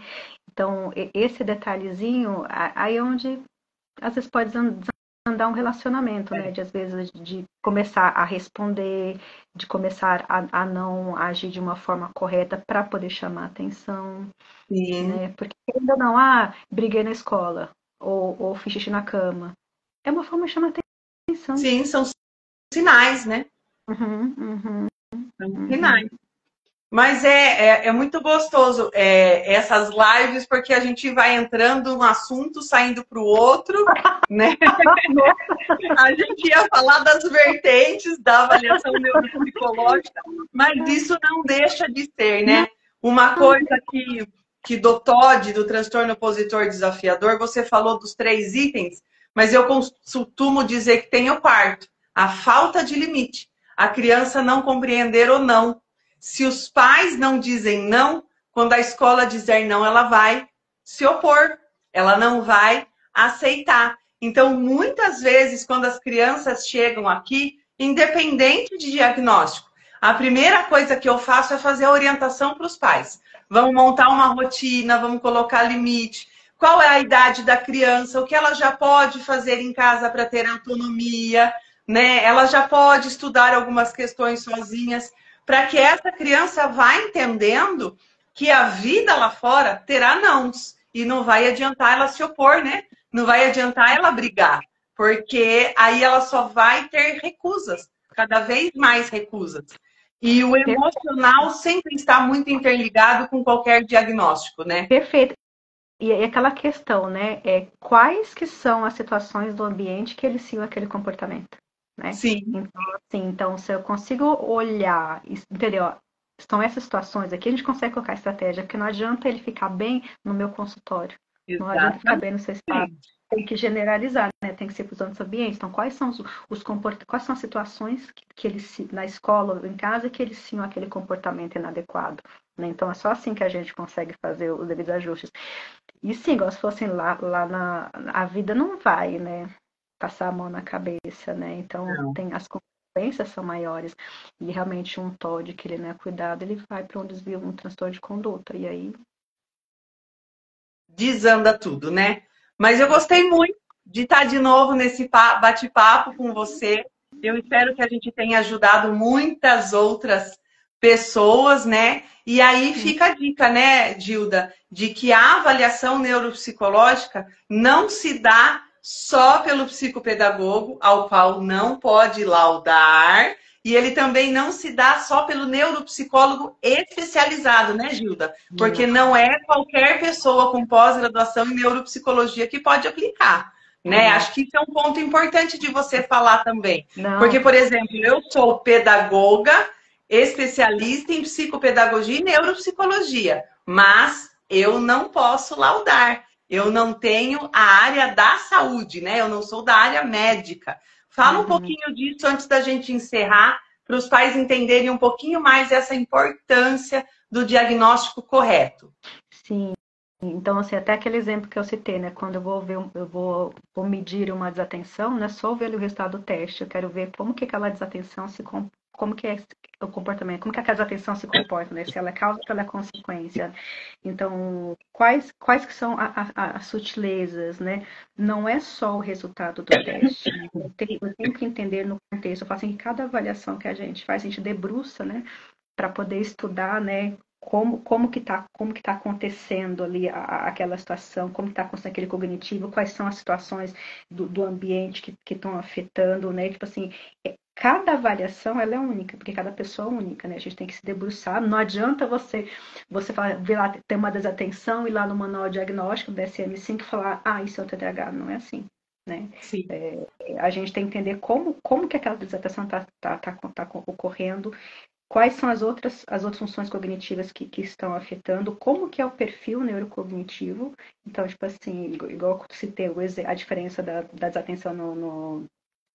S2: Então, esse detalhezinho, aí é onde às vezes pode desandar um relacionamento, né? De às vezes de começar a responder, de começar a não agir de uma forma correta para poder chamar atenção,
S1: Sim.
S2: né? Porque ainda não, briguei na escola, ou fiz xixi na cama. É uma forma de chamar atenção.
S1: Sim, são sinais, né?
S2: Uhum, uhum,
S1: São
S2: uhum.
S1: sinais. Mas é muito gostoso essas lives, porque a gente vai entrando num assunto, saindo para o outro, né? A gente ia falar das vertentes da avaliação neuropsicológica, mas isso não deixa de ser,
S2: Não,
S1: né? Uma coisa que do TOD, do transtorno opositor desafiador, você falou dos 3 itens, mas eu costumo dizer que tem o quarto, a falta de limite. A criança não compreender ou não. Se os pais não dizem não, quando a escola dizer não, ela vai se opor, ela não vai aceitar. Então, muitas vezes, quando as crianças chegam aqui, independente de diagnóstico, a primeira coisa que eu faço é fazer a orientação para os pais. Vamos montar uma rotina, vamos colocar limite. Qual é a idade da criança? O que ela já pode fazer em casa para ter autonomia? Né? Ela já pode estudar algumas questões sozinhas, para que essa criança vá entendendo que a vida lá fora terá nãos e não vai adiantar ela se opor, né? Não vai adiantar ela brigar, porque aí ela só vai ter recusas, cada vez mais recusas. E o emocional sempre está muito interligado com qualquer diagnóstico, né?
S2: perfeito. E é aquela questão, né? Quais que são as situações do ambiente que eliciam aquele comportamento, né?
S1: Sim,
S2: Então, assim, então, se eu consigo olhar, entendeu? São essas situações aqui, a gente consegue colocar estratégia, porque não adianta ele ficar bem no meu consultório, não adianta ficar
S1: exatamente.
S2: bem no seu estado. Tem que generalizar, né? Tem que ser para os outros ambientes. Então, quais são quais são as situações que eles na escola ou em casa que eliciam aquele comportamento inadequado, né? Então, é só assim que a gente consegue fazer os devidos ajustes. E sim, igual se fossem lá a vida não vai, né? Passar a mão na cabeça, né? Então
S1: Não.
S2: tem as consequências são maiores. E realmente um TOD que ele não é cuidado, ele vai para um desvio, um transtorno de conduta. E aí.
S1: Desanda tudo, né? Mas eu gostei muito de estar de novo nesse bate-papo com você. Eu espero que a gente tenha ajudado muitas outras pessoas, né? E aí fica a dica, né, Gilda, de que a avaliação neuropsicológica não se dá só pelo psicopedagogo, ao qual não pode laudar, e ele também não se dá só pelo neuropsicólogo especializado, né, Gilda? Porque não é qualquer pessoa com pós-graduação em neuropsicologia que pode aplicar, né?
S2: Não,
S1: Acho que isso é um ponto importante de você falar também.
S2: não,
S1: Porque, por exemplo, eu sou pedagoga, especialista em psicopedagogia e neuropsicologia, mas eu não posso laudar. Eu não tenho a área da saúde, né? Eu não sou da área médica. Fala um
S2: uhum,
S1: pouquinho disso antes da gente encerrar, para os pais entenderem um pouquinho mais essa importância do diagnóstico correto.
S2: sim. Então, assim, até aquele exemplo que eu citei, né? Quando eu vou ver, vou medir uma desatenção, não é só ver o resultado do teste, eu quero ver como que aquela desatenção como que é o comportamento, como que aquela desatenção se comporta, né? Se ela é causa ou se ela é consequência. Então, quais que são as sutilezas, né? Não é só o resultado do teste. Eu tenho que entender no contexto. Eu falo assim, que cada avaliação que a gente faz, a gente debruça, né? Para poder estudar, né? Como que tá acontecendo ali aquela situação, como está acontecendo aquele cognitivo, quais são as situações do ambiente que estão afetando, né? Tipo assim, cada avaliação ela é única, porque cada pessoa é única, né? A gente tem que se debruçar. Não adianta você falar, ver lá, ter uma desatenção e lá no manual diagnóstico do DSM-5 falar, isso é o TDAH. Não é assim, né?
S1: Sim.
S2: A gente tem que entender como que aquela desatenção está ocorrendo, quais são as outras funções cognitivas que estão afetando, como que é o perfil neurocognitivo. Então, tipo assim, igual eu citei a diferença da desatenção no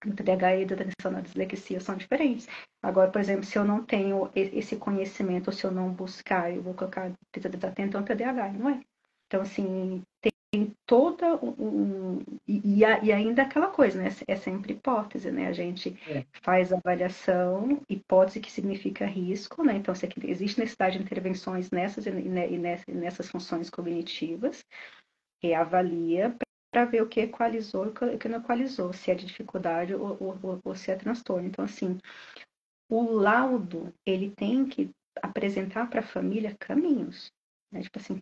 S2: TDAH e da desatenção na dislexia são diferentes. Agora, por exemplo, se eu não tenho esse conhecimento, ou se eu não buscar, eu vou colocar desatento, é um TDAH, não é? Então, assim, tem toda e ainda aquela coisa, né? É sempre hipótese, né? A gente faz avaliação, hipótese que significa risco, né? Então, se existe necessidade de intervenções nessas funções cognitivas, reavalia para ver o que equalizou e o que não equalizou, se é de dificuldade ou se é transtorno. Então, assim, o laudo, ele tem que apresentar para a família caminhos. Né? Tipo assim,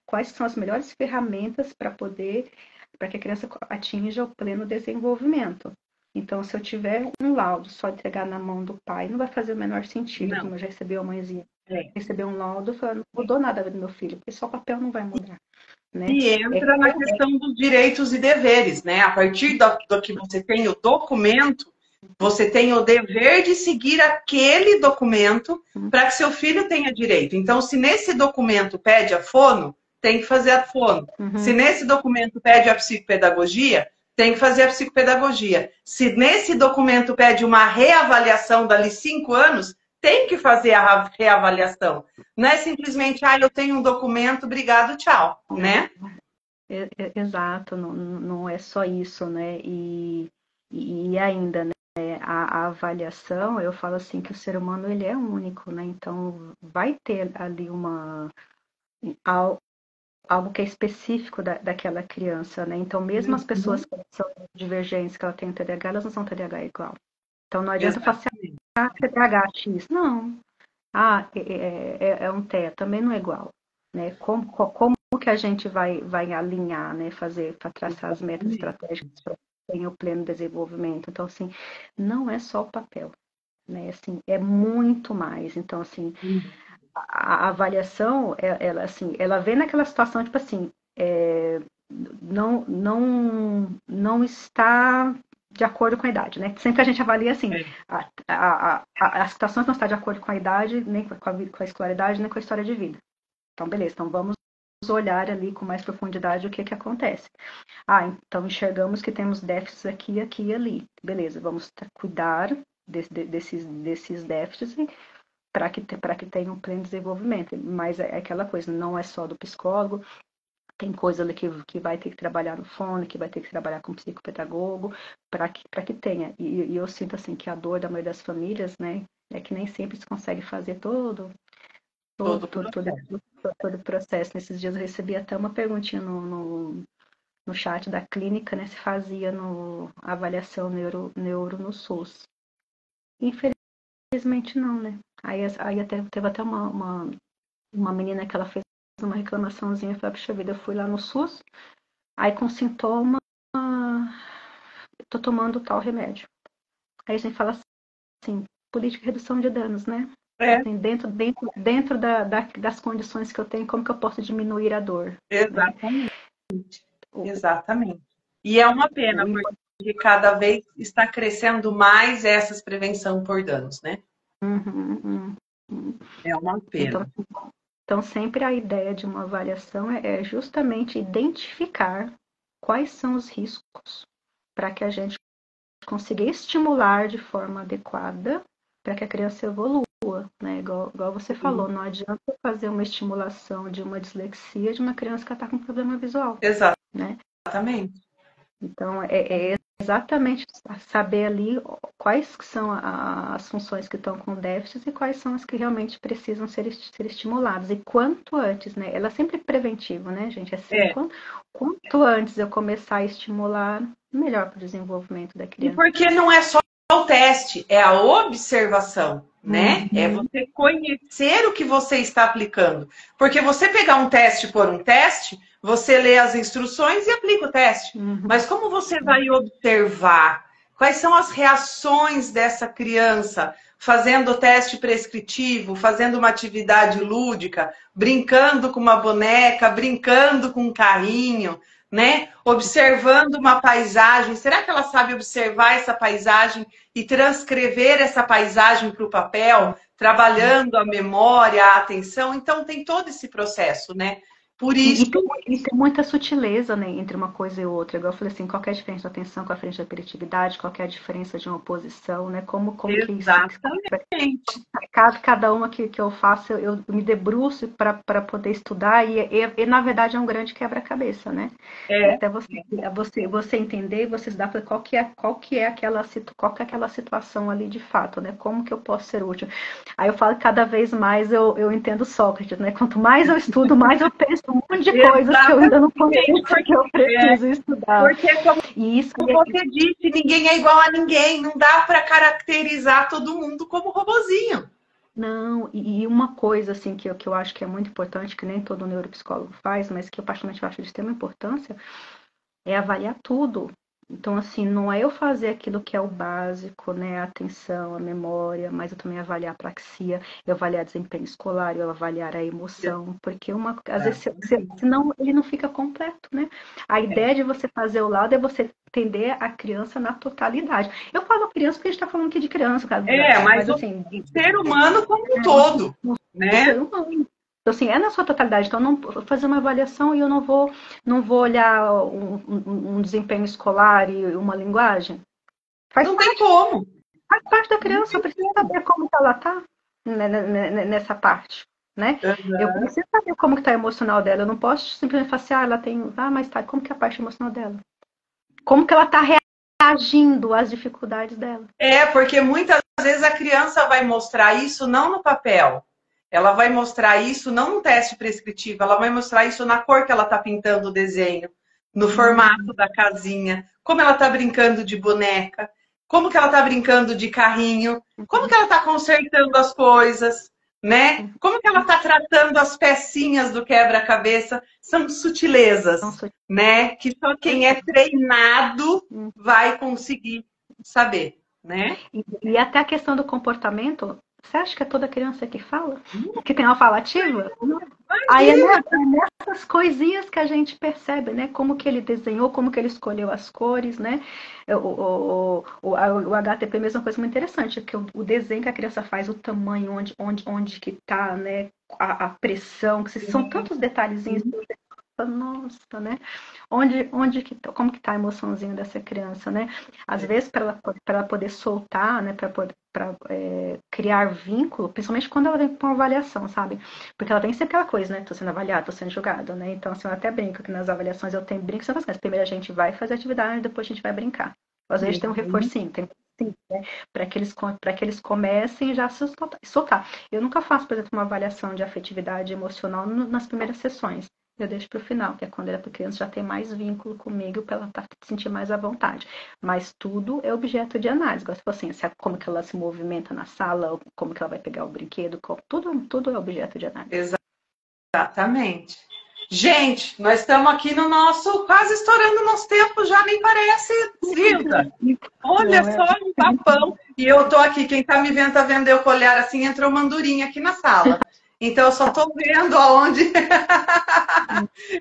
S2: quais são as melhores ferramentas para que a criança atinja o pleno desenvolvimento. Então, se eu tiver um laudo só entregar na mão do pai, não vai fazer o menor sentido,
S1: Não.
S2: como eu já recebi a mãezinha. Receber um laudo falando, não mudou nada do meu filho, porque só o papel não vai mudar. Né?
S1: E entra na questão dos direitos e deveres, né? A partir do que você tem o documento, você tem o dever de seguir aquele documento para que seu filho tenha direito. Então, se nesse documento pede a fono, tem que fazer a fono. Se nesse documento pede a psicopedagogia, tem que fazer a psicopedagogia. Se nesse documento pede uma reavaliação dali 5 anos, tem que fazer a reavaliação. Não é simplesmente, eu tenho um documento, obrigado, tchau, né?
S2: Exato, não é só isso, né? E ainda, né? A avaliação, eu falo assim que o ser humano ele é único, né? Então vai ter ali algo que é específico daquela criança, né? Então mesmo as pessoas que são divergentes, que ela tem TDAH, elas não são TDAH igual. Então não adianta falar assim, TDAH X, não. É um TEA, também não é igual, né? Como que a gente vai alinhar, né? Para traçar as metas estratégicas para ter o pleno desenvolvimento. Então, assim, não é só o papel, né? Assim, é muito mais. Então, assim, a avaliação, ela vem naquela situação, tipo assim, não está de acordo com a idade, né? Sempre a gente avalia assim, a situação não está de acordo com a idade, nem com a escolaridade, nem com a história de vida. Então, beleza, então vamos olhar ali com mais profundidade o que acontece. Então enxergamos que temos déficits aqui, aqui e ali. Beleza, vamos cuidar desses déficits para que tenha um pleno desenvolvimento. Mas é aquela coisa, não é só do psicólogo, tem coisa ali que vai ter que trabalhar no fono, que vai ter que trabalhar com psicopedagogo, para que tenha. E eu sinto assim que a dor da maioria das famílias, né, é que nem sempre se consegue fazer todo o processo. Nesses dias eu recebi até uma perguntinha no chat da clínica, né, se fazia a avaliação neuro no SUS. Infelizmente não, né? Aí até teve até uma menina que ela fez uma reclamaçãozinha, falei, puxa vida, eu fui lá no SUS, aí com sintoma, tô tomando tal remédio. Aí a gente fala assim, política de redução de danos, né? Assim, dentro das condições que eu tenho, como que eu posso diminuir a dor?
S1: Exatamente. Né? Exatamente. E é uma pena, porque cada vez está crescendo mais essas prevenção por danos, né? É uma pena.
S2: Então, sempre a ideia de uma avaliação é justamente identificar quais são os riscos para que a gente consiga estimular de forma adequada para que a criança evolua, né? Igual você falou, não adianta fazer uma estimulação de uma dislexia de uma criança que está com problema visual.
S1: Exatamente.
S2: Né? Então, é exatamente saber ali quais são as funções que estão com déficit e quais são as que realmente precisam ser estimuladas. E quanto antes, né? Ela é sempre preventiva, né, gente? Assim, quanto antes eu começar a estimular, melhor para o desenvolvimento da criança.
S1: E porque não é só o teste, é a observação, né? É você conhecer o que você está aplicando. Porque você pegar um teste por um teste, você lê as instruções e aplica o teste. Mas como você vai observar? Quais são as reações dessa criança? fazendo o teste prescritivo, fazendo uma atividade lúdica, brincando com uma boneca, brincando com um carrinho, né? Observando uma paisagem. Será que ela sabe observar essa paisagem e transcrever essa paisagem para o papel, trabalhando a memória, a atenção? Então, tem todo esse processo, né? Por isso.
S2: E tem muita sutileza, né, entre uma coisa e outra. Igual eu falei assim, qual é a diferença da atenção com a frente da hiperatividade, qual é a diferença de uma oposição, né? Como que isso.
S1: Exatamente.
S2: Cada uma que eu faço, eu me debruço para poder estudar, e na verdade é um grande quebra-cabeça, né? Até você entender e você se dar qual que é aquela situação ali de fato, né? Como que eu posso ser útil? Aí eu falo que cada vez mais eu entendo Sócrates, né? Quanto mais eu estudo, mais eu penso um monte de coisas que eu ainda não conheço, que eu preciso estudar.
S1: Porque, como você disse, ninguém é igual a ninguém. Não dá para caracterizar todo mundo como robozinho.
S2: Não, e uma coisa assim que eu acho que é muito importante, que nem todo neuropsicólogo faz, mas que eu particularmente acho de extrema importância, é avaliar tudo. Então, assim, não é eu fazer aquilo que é o básico, né? A atenção, a memória, mas eu também avaliar a praxia, eu avaliar desempenho escolar, eu avaliar a emoção, porque às vezes, senão ele não fica completo, né? A ideia de você fazer o laudo é você entender a criança na totalidade. Eu falo criança porque a gente está falando aqui de criança, cara.
S1: Mas assim, ser humano como um todo, né?
S2: Ser humano. Então, assim, é na sua totalidade. Então, não vou fazer uma avaliação e eu não vou olhar um desempenho escolar e uma linguagem.
S1: Não tem como.
S2: Faz parte da criança, eu preciso saber como que ela está nessa parte, né?
S1: Uhum.
S2: Eu preciso saber como que está emocional dela. Eu não posso simplesmente falar assim, ela tem... mas tá, como que é a parte emocional dela? Como que ela está reagindo às dificuldades dela?
S1: Porque muitas vezes a criança vai mostrar isso não no papel. Ela vai mostrar isso não no teste prescritivo, ela vai mostrar isso na cor que ela está pintando o desenho, no formato da casinha, como ela está brincando de boneca, como que ela está brincando de carrinho, como que ela está consertando as coisas, né? Como que ela está tratando as pecinhas do quebra-cabeça. São sutilezas, né? Que só quem é treinado vai conseguir saber, né?
S2: E até a questão do comportamento. Você acha que é toda criança que fala? Que tem uma falativa? Aí é nessas coisinhas que a gente percebe, né? Como que ele desenhou, como que ele escolheu as cores, né? O HTP é a mesma coisa muito interessante, que o desenho que a criança faz, o tamanho, onde que tá, né? A pressão, que são tantos detalhezinhos. Nossa, né? Como que tá a emoçãozinha dessa criança, né? Às vezes, para ela poder soltar, né? Para criar vínculo, principalmente quando ela vem com uma avaliação, sabe? Porque ela vem sempre aquela coisa, né? Tô sendo avaliada, tô sendo julgada, né? Então, assim, eu até brinco que nas avaliações eu tenho brinco, mas primeiro a gente vai fazer atividade, depois a gente vai brincar. Às vezes tem um reforcinho, tem né? Para que eles comecem já a se soltar. Eu nunca faço, por exemplo, uma avaliação de afetividade emocional nas primeiras sessões. Eu deixo para o final, que é quando a criança já tem mais vínculo comigo, para ela se sentir mais à vontade. Mas tudo é objeto de análise. Tipo assim, como que ela se movimenta na sala, como que ela vai pegar o brinquedo, tudo é objeto de análise.
S1: Exatamente. Gente, nós estamos aqui no nosso, quase estourando o nosso tempo, já nem parece, Zilda. Olha só um papão. E eu tô aqui, quem tá me vendo, tá vendo eu com o olhar assim, entrou uma andorinha aqui na sala. Então, eu só tô vendo aonde...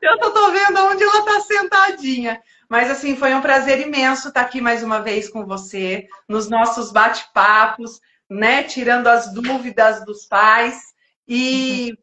S1: eu só tô vendo aonde ela tá sentadinha. Mas, assim, foi um prazer imenso estar aqui mais uma vez com você, nos nossos bate-papos, né? Tirando as dúvidas dos pais. E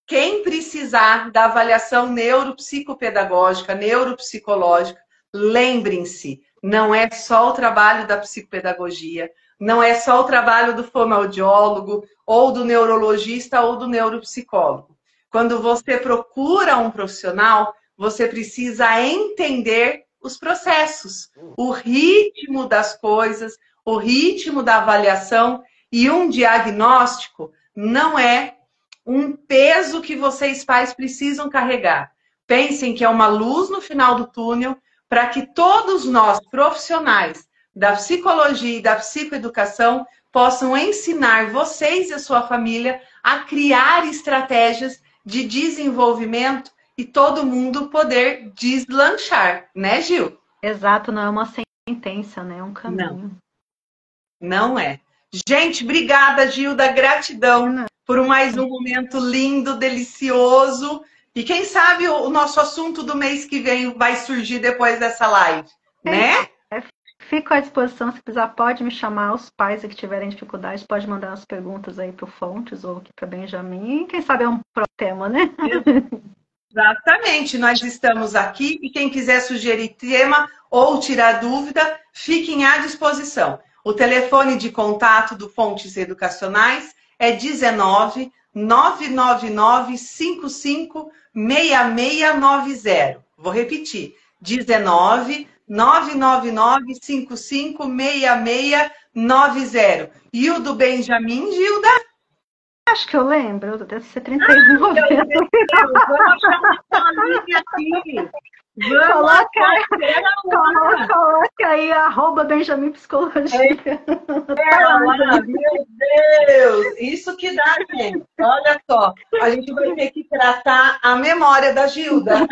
S1: quem precisar da avaliação neuropsicopedagógica, neuropsicológica, lembrem-se, não é só o trabalho da psicopedagogia, não é só o trabalho do fonoaudiólogo, ou do neurologista, ou do neuropsicólogo. Quando você procura um profissional, você precisa entender os processos, o ritmo das coisas, o ritmo da avaliação, e um diagnóstico não é um peso que vocês pais precisam carregar. Pensem que é uma luz no final do túnel para que todos nós, profissionais da psicologia e da psicoeducação, possam ensinar vocês e a sua família a criar estratégias de desenvolvimento e todo mundo poder deslanchar, né, Gil?
S2: Exato, não é uma sentença, né? É um caminho.
S1: Não é. Gente, obrigada, Gilda, gratidão por mais um momento lindo, delicioso. E quem sabe o nosso assunto do mês que vem vai surgir depois dessa live, né?
S2: Fico à disposição, se precisar, pode me chamar. Os pais que tiverem dificuldade, pode mandar as perguntas aí para o Fontes ou aqui para Benjamin. Quem sabe é um próximo tema, né?
S1: Exatamente, nós estamos aqui e quem quiser sugerir tema ou tirar dúvida, fiquem à disposição. O telefone de contato do Fontes Educacionais é 19 999 55 6690. Vou repetir, 19 999 55 6690. E o do Benjamin, Gilda?
S2: Acho que eu lembro, deve ser 31.
S1: Vamos achar uma linha aqui.
S2: Coloca aí, @Benjamin Psicologia.
S1: Meu Deus! Isso que dá, gente. Olha só, a gente vai ter que tratar a memória da Gilda.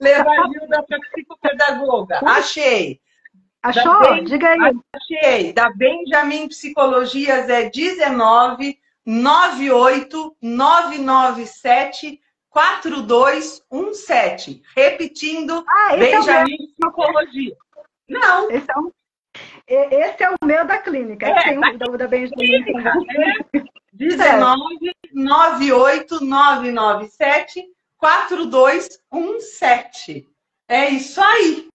S1: Levar a Gilda para psicopedagoga. Achei.
S2: Achou? Diga aí.
S1: Achei. Da Benjamin Psicologias é 19 98 997 4217. Repetindo, Benjamin Psicologia. Não.
S2: Esse é o meu da clínica. Tem o da Benjamin.
S1: 19 98 997 4217. É isso aí.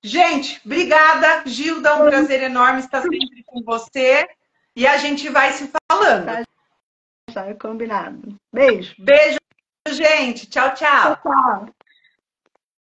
S1: Gente, obrigada, Gilda. Um prazer enorme estar sempre com você. E a gente vai se falando.
S2: Tá combinado. Beijo.
S1: Beijo, gente. Tchau, tchau.
S2: Tchau.